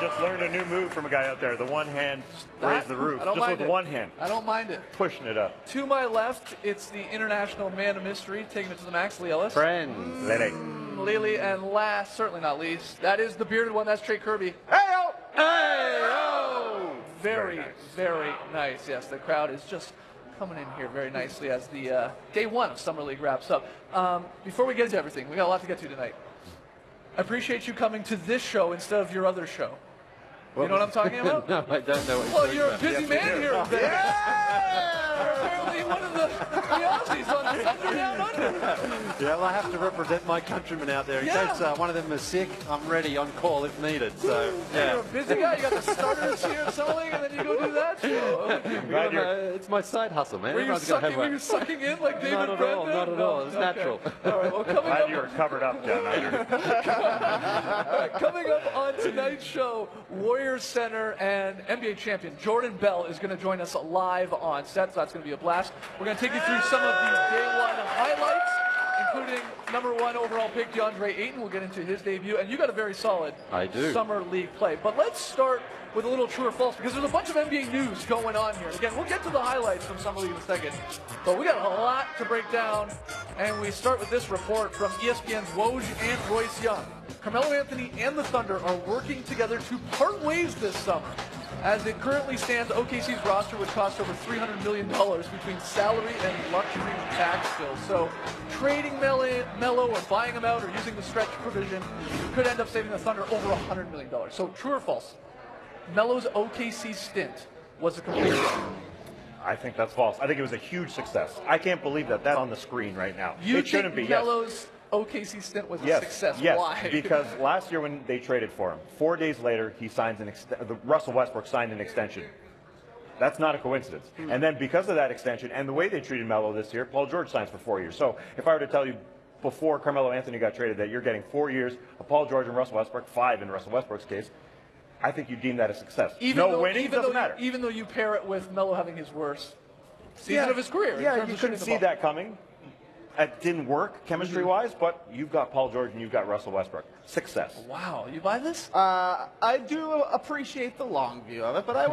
just learned a new move from a guy out there. The one hand raise the roof. Just with one hand. I don't mind it. Pushing it up. To my left, it's the international man of mystery, taking it to the max, Lee Ellis. Friends. Lily, and last, certainly not least, that is the bearded one. That's Trey Kirby. Hey-o! Hey-o! Very, very nice. Yes, the crowd is just coming in here very nicely as the day one of Summer League wraps up. Before we get into everything, we got a lot to get to tonight. I appreciate you coming to this show instead of your other show. You know what I'm talking about? No, I don't know what you're a busy man here. You're apparently one of the Aussies on Thunder Down Under. Yeah, well, I have to represent my countrymen out there. In case one of them is sick, I'm ready on call if needed. So, yeah. You're a busy guy. You got the starters here selling, and then you go do that show. It's my side hustle, man. Were you sucking in like David Not at all. Not at all. It's natural. All right, well, Glad you were covered up down under. All right, coming up on tonight's show, Warriors center and NBA champion Jordan Bell is going to join us live on set, so that's going to be a blast. We're going to take you through some of the day one highlights, including #1 overall pick DeAndre Ayton. We'll get into his debut, and you got a very solid Summer League play. But let's start with a little true or false, because there's a bunch of NBA news going on here. Again, we'll get to the highlights from Summer League in a second, but we got a lot to break down, and we start with this report from ESPN's Woj and Royce Young. Carmelo Anthony and the Thunder are working together to part ways this summer. As it currently stands, OKC's roster would cost over $300 million between salary and luxury tax bills. So trading Melo or buying him out or using the stretch provision could end up saving the Thunder over $100 million. So true or false? Melo's OKC stint was a complete failure. I think that's false. I think it was a huge success. I can't believe that that's on the screen right now. It shouldn't be. Melo's OKC stint was a success. Yes, why? Because last year when they traded for him, 4 days later he signs Russell Westbrook signed an extension. That's not a coincidence. And then because of that extension and the way they treated Melo this year, Paul George signs for 4 years. So if I were to tell you before Carmelo Anthony got traded that you're getting 4 years of Paul George and Russell Westbrook, 5 in Russell Westbrook's case, I think you deem that a success. Winning doesn't matter. Even though you pair it with Melo having his worst season of his career. Yeah, you couldn't see that coming. It didn't work chemistry-wise, but you've got Paul George and you've got Russell Westbrook. Success. Wow, you buy this? I do appreciate the long view of it, but I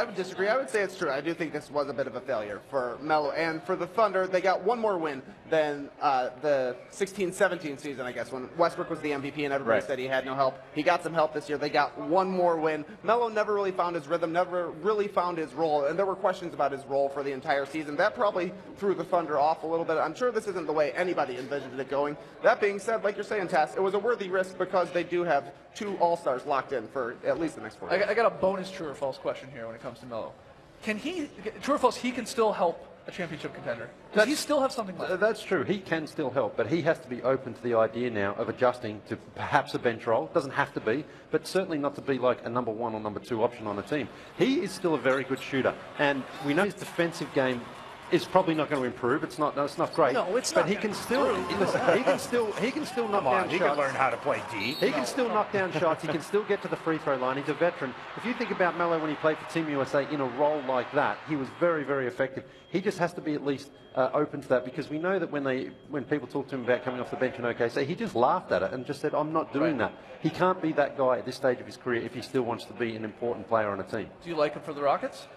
would disagree. I would say it's true. I do think this was a bit of a failure for Melo and for the Thunder. They got one more win than the 16-17 season, I guess, when Westbrook was the MVP and everybody said he had no help. He got some help this year. They got one more win. Melo never really found his rhythm, never really found his role, and there were questions about his role for the entire season. That probably threw the Thunder off a little bit. I'm sure this isn't the way anybody envisioned it going. That being said, like you're saying, Tass, it was a worthy risk because they do have 2 All-Stars locked in for at least the next 4 years. I got a bonus true or false question here when it comes to Melo. Can he, true or false, he can still help a championship contender? Does he still have something left? That's true. He can still help, but he has to be open to the idea now of adjusting to perhaps a bench role. Doesn't have to be, but certainly not to be like a #1 or #2 option on a team. He is still a very good shooter, and we know his defensive game is probably not going to improve. It's not great. No, it's but not. He can still knock down shots. He can learn how to play D. He can still knock down shots. He can still get to the free throw line. He's a veteran. If you think about Melo when he played for Team USA in a role like that, he was very, very effective. He just has to be at least open to that, because we know that when people talk to him about coming off the bench in OKC, he just laughed at it and just said, "I'm not doing that." He can't be that guy at this stage of his career if he still wants to be an important player on a team. Do you like him for the Rockets?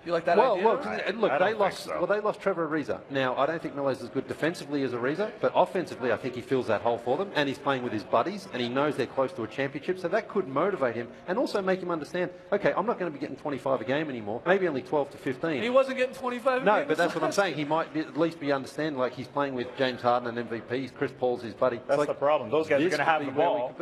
You like that idea? Look, they lost Trevor Ariza. Now, I don't think Melo's as good defensively as Ariza, but offensively, I think he fills that hole for them, and he's playing with his buddies, and he knows they're close to a championship, so that could motivate him, and also make him understand, okay, I'm not going to be getting 25 a game anymore, maybe only 12 to 15. He wasn't getting 25 a game. No, but that's what I'm saying. He might at least be understanding, like he's playing with James Harden and MVP, Chris Paul's his buddy. That's the problem. Those guys are going to have the ball.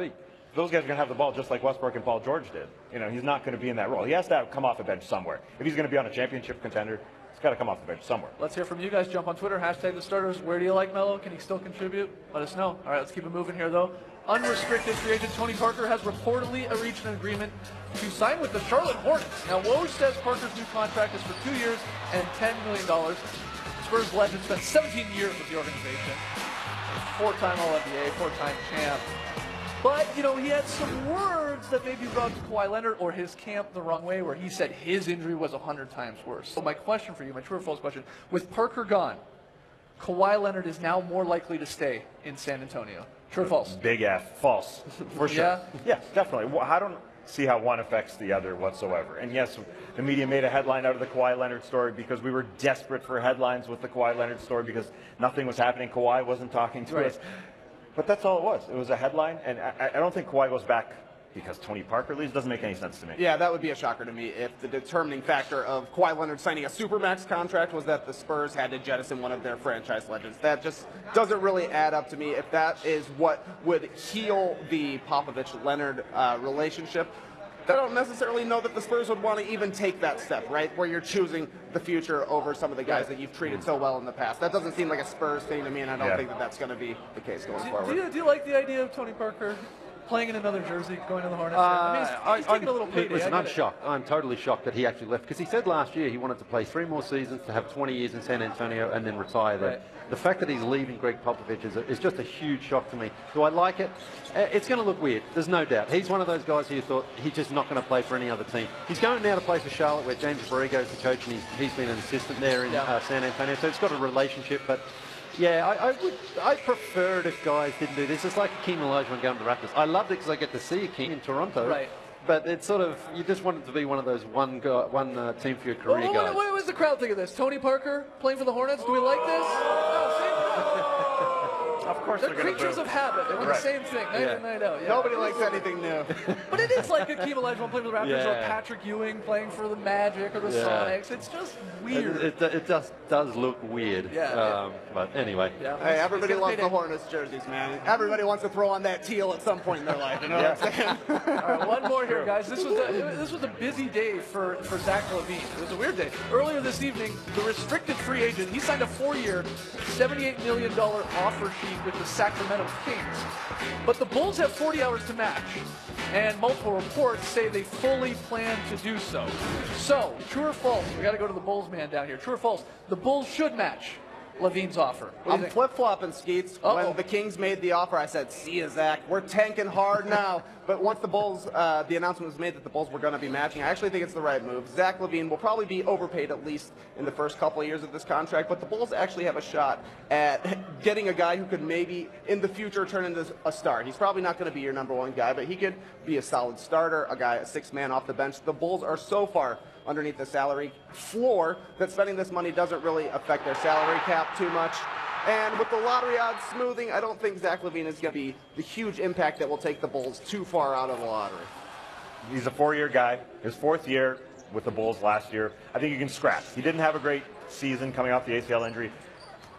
those guys are going to have the ball just like Westbrook and Paul George did. You know, he's not going to be in that role. He has to come off the bench somewhere. If he's going to be on a championship contender, he's got to come off the bench somewhere. Let's hear from you guys. Jump on Twitter, hashtag the starters. Where do you like Melo? Can he still contribute? Let us know. All right, let's keep it moving here, though. Unrestricted free agent Tony Parker has reportedly reached an agreement to sign with the Charlotte Hornets. Now, Woj says Parker's new contract is for 2 years and $10 million. Spurs legend spent 17 years with the organization. Four-time All-NBA, four-time champ. But, you know, he had some words that maybe rubbed Kawhi Leonard or his camp the wrong way, where he said his injury was 100 times worse. So my question for you, my true or false question, with Parker gone, Kawhi Leonard is now more likely to stay in San Antonio. True or false? Big F. False. For sure. Yeah? Yeah, definitely. see how one affects the other whatsoever. And yes, the media made a headline out of the Kawhi Leonard story because we were desperate for headlines with the Kawhi Leonard story because nothing was happening. Kawhi wasn't talking to us. But that's all it was. It was a headline, and I don't think Kawhi goes back because Tony Parker leaves. Doesn't make any sense to me. Yeah, that would be a shocker to me if the determining factor of Kawhi Leonard signing a supermax contract was that the Spurs had to jettison one of their franchise legends. That just doesn't really add up to me. If that is what would heal the Popovich-Leonard relationship, I don't necessarily know that the Spurs would want to even take that step, right, where you're choosing the future over some of the guys that you've treated so well in the past. That doesn't seem like a Spurs thing to me, and I don't think that that's going to be the case going forward. Do you like the idea of Tony Parker playing in another jersey, going to the Hornets? I mean, he's taking a little payday. Listen, I'm shocked. I'm totally shocked that he actually left because he said last year he wanted to play 3 more seasons, to have 20 years in San Antonio, and then retire there. The fact that he's leaving Greg Popovich is just a huge shock to me. Do I like it? It's going to look weird. There's no doubt. He's one of those guys who you thought he's just not going to play for any other team. He's going now to play for Charlotte, where James Borrego is the coach, and he's been an assistant there in San Antonio. So it's got a relationship, but. Yeah, I'd prefer it if guys didn't do this. It's like Akeem Olajuwon going to the Raptors. I loved it because I get to see Akeem in Toronto. Right. But it's sort of, you just want it to be one of those one team for your career guys. What does the crowd think of this? Tony Parker playing for the Hornets? Do we like this? Of course They're they're going to creatures of habit. They want the same thing night in and night out. Yeah. Nobody likes anything new. But it is like Akeem Olajuwon playing for the Raptors or Yeah. Patrick Ewing playing for the Magic or the Sonics. It's just weird. It just does look weird. Yeah. But anyway. Yeah. Hey, everybody He's loves gonna the Hornets jerseys, man. Everybody wants to throw on that teal at some point in their life. You know what I'm saying? All right, one more here, guys. This was a busy day for Zach LaVine. It was a weird day. Earlier this evening, the restricted free agent, he signed a 4-year, $78 million offer sheet with the Sacramento Kings. But the Bulls have 40 hours to match, and multiple reports say they fully plan to do so. So, true or false? We got to go to the Bulls man down here. True or false? The Bulls should match LaVine's offer. What do you I'm think? flip-flopping, Skeets. When the Kings made the offer, I said, see ya, Zach. We're tanking hard now. But once the Bulls, the announcement was made that the Bulls were going to be matching, I actually think it's the right move. Zach LaVine will probably be overpaid at least in the first couple of years of this contract, but the Bulls actually have a shot at getting a guy who could maybe in the future turn into a star. He's probably not going to be your number one guy, but he could be a solid starter, a guy, a sixth man off the bench. The Bulls are so far underneath the salary floor that spending this money doesn't really affect their salary cap too much. And with the lottery odds smoothing, I don't think Zach LaVine is going to be the huge impact that will take the Bulls too far out of the lottery. He's a 4-year guy. His 4th year with the Bulls last year. I think you can scrap. He didn't have a great season coming off the ACL injury.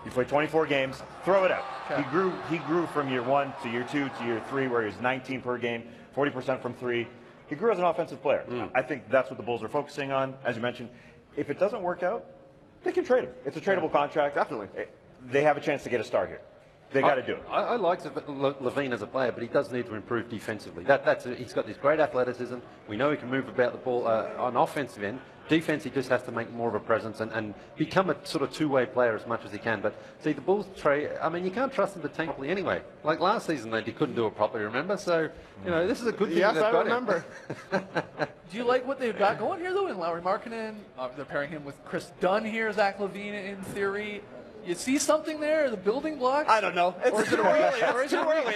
He played 24 games. Throw it out. Okay. He grew from year 1 to year 2 to year 3, where he was 19 per game, 40% from 3. He grew as an offensive player. I think that's what the Bulls are focusing on. As you mentioned, if it doesn't work out, they can trade him. It's a tradable contract. Definitely. They have a chance to get a star here. They got to do it. I like LaVine as a player, but he does need to improve defensively. He's got this great athleticism. We know he can move about the ball on offensive end. Defense, he just has to make more of a presence and become a sort of two-way player as much as he can. But see, the Bulls trade. I mean, you can't trust them to tank properly anyway. Like last season, they couldn't do it properly. Remember? So this is a good thing. Yes, they've I got remember. Do you like what they've got going here, though, in Lauri Markkanen? They're pairing him with Chris Dunn here, Zach LaVine in theory. You see something there, the building blocks? I don't know. It's too early. It's It's too early.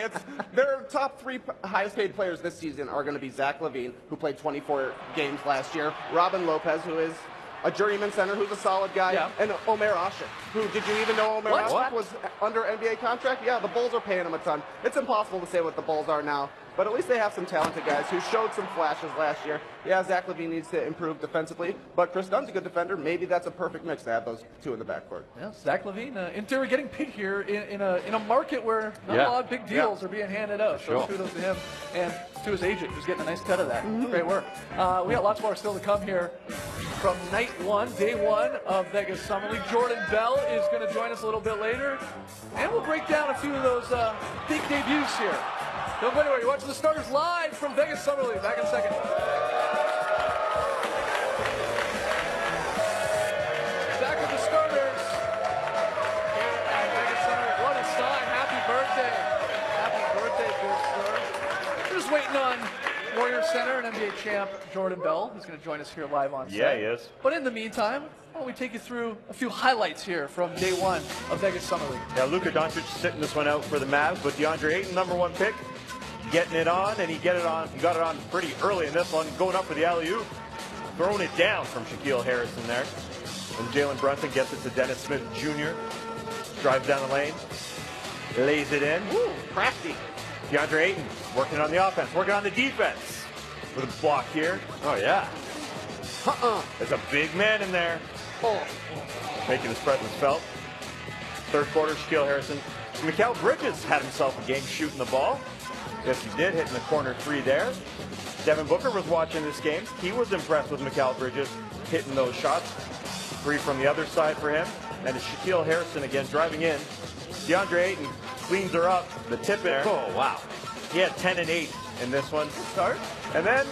Their top 3 highest paid players this season are going to be Zach LaVine, who played 24 games last year, Robin Lopez, who is a journeyman center who's a solid guy, and Omer Asik, who, did you even know Omer Asik was under NBA contract? Yeah, the Bulls are paying him a ton. It's impossible to say what the Bulls are now, but at least they have some talented guys who showed some flashes last year. Yeah, Zach LaVine needs to improve defensively, but Chris Dunn's a good defender. Maybe that's a perfect mix to have those two in the backcourt. Yeah, Zach LaVine, in theory, getting paid here in a market where not a lot of big deals are being handed out. So kudos to him and to his agent, who's getting a nice cut of that. Great work. We got lots more still to come here from night 1, day 1 of Vegas Summer League. Jordan Bell is going to join us a little bit later, and we'll break down a few of those big debuts here. Don't go anywhere. You're watching the starters live from Vegas Summer League. Back in a second. Back with the starters here at Vegas Summer League. What a sign. Happy birthday. Happy birthday, good sir. We're just waiting on Warriors center and NBA champ Jordan Bell, who's going to join us here live on set. Yeah, he is. But in the meantime, why don't we take you through a few highlights here from day 1 of Vegas Summer League. Yeah, Luka Doncic sitting this one out for the Mavs, but DeAndre Ayton, #1 pick. getting it on, and he got it on pretty early in this one, going up for the alley-oop, throwing it down from Shaquille Harrison there. And Jalen Brunson gets it to Dennis Smith Jr., drives down the lane, lays it in. Ooh, crafty. DeAndre Ayton working on the offense, working on the defense with a block here. Oh, yeah. There's a big man in there. Making his presence felt. Third quarter, Shaquille Harrison. Mikal Bridges had himself a game shooting the ball. Yes, he did, hitting the corner three there. Devin Booker was watching this game. He was impressed with Mikal Bridges hitting those shots. Three from the other side for him. And it's Shaquille Harrison again driving in. DeAndre Ayton cleans her up. The tip in there. Oh, wow. He had 10 and 8 in this one. Start. And then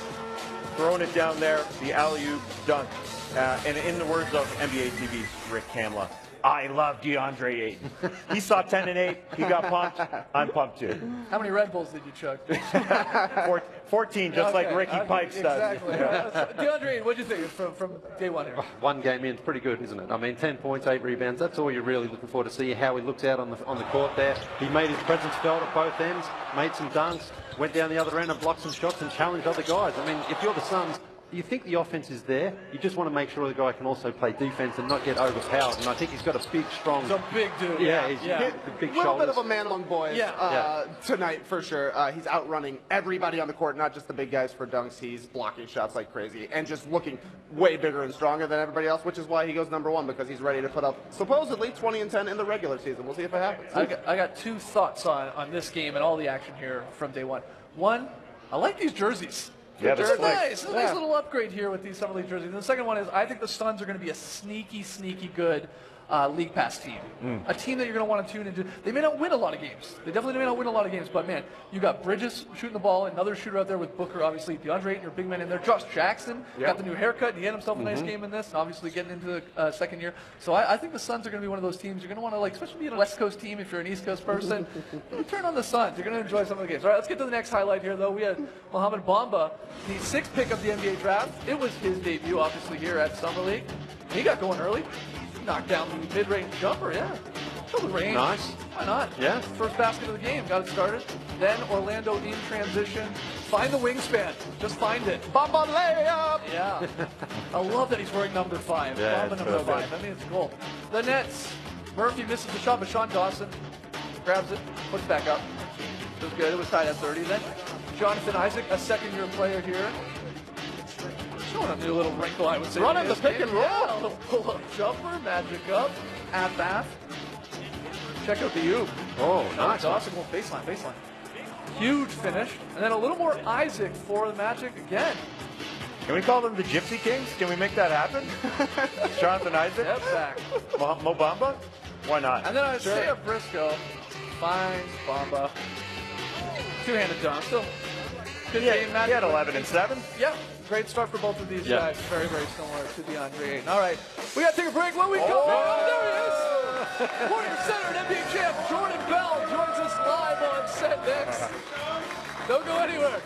throwing it down there, the alley-oop dunk. And in the words of NBA TV's Rick Kamla, I love DeAndre Ayton. He saw 10 and 8. He got pumped. I'm pumped too. How many Red Bulls did you chug? 14, just like Ricky Pipes does. Exactly. DeAndre Ayton, what did you think from day one here? One game in, pretty good, isn't it? I mean, 10 points, 8 rebounds. That's all you're really looking for, to see how he looks out on the court there. He made his presence felt at both ends, made some dunks, went down the other end and blocked some shots and challenged other guys. I mean, if you're the Suns, you think the offense is there. You just want to make sure the guy can also play defense and not get overpowered. And I think he's got a big, strong... He's a big dude. Yeah, he's the big A little shoulders. bit of a man among boys tonight, for sure. He's outrunning everybody on the court, not just the big guys for dunks. He's blocking shots like crazy and just looking way bigger and stronger than everybody else, which is why he goes number one, because he's ready to put up, supposedly, 20 and 10 in the regular season. We'll see if it happens. I got two thoughts on this game and all the action here from day one. One, I like these jerseys. Yeah, They're that's nice. It's a nice little upgrade here with these Summer League jerseys. And the second one is, I think the Suns are going to be a sneaky, sneaky good League Pass team. A team that you're going to want to tune into. They may not win a lot of games. They definitely may not win a lot of games. But, man, you got Bridges shooting the ball, another shooter out there with Booker, obviously. DeAndre Ayton, your big man in there. Josh Jackson got the new haircut, and he had himself a nice game in this, and obviously getting into the second year. So I think the Suns are going to be one of those teams you're going to want to, like, especially being a West Coast team if you're an East Coast person. You turn on the Suns. You're going to enjoy some of the games. All right, let's get to the next highlight here, though. We had Mohamed Bamba, the 6th pick of the NBA draft. It was his debut, obviously, here at Summer League. He got going early. Knocked down the mid-range jumper, Still the range. Nice. Why not? Yeah. First basket of the game, got it started. Then Orlando in transition. Find the wingspan. Just find it. Bamba layup! Yeah. I love that he's wearing number 5. Yeah, Bamba it's number perfect. 5. I mean, it's cool. The Nets. Murphy misses the shot, but Sean Dawson grabs it, puts it back up. It was good. It was tied at 30 then. Jonathan Isaac, a second-year player here. Showing a new little wrinkle, I would say. Running in the this pick game. and roll. Yeah, a little pull-up jumper, magic up, half. Check out the oop. Oh, nice. Dawson will baseline. Huge finish. And then a little more Isaac for the Magic again. Can we call them the Gypsy Kings? Can we make that happen? Jonathan Isaac? Step back. Mo Bamba? Why not? And then Isaiah Briscoe finds Bamba. Two-handed dunk. Still good game, Magic. He had 11 and 7. Yep. Great start for both of these guys. Very, very similar to DeAndre Ayton. All right. We got to take a break. When we come back, there he is. Warrior Center and NBA champ Jordan Bell joins us live on set next. Don't go anywhere.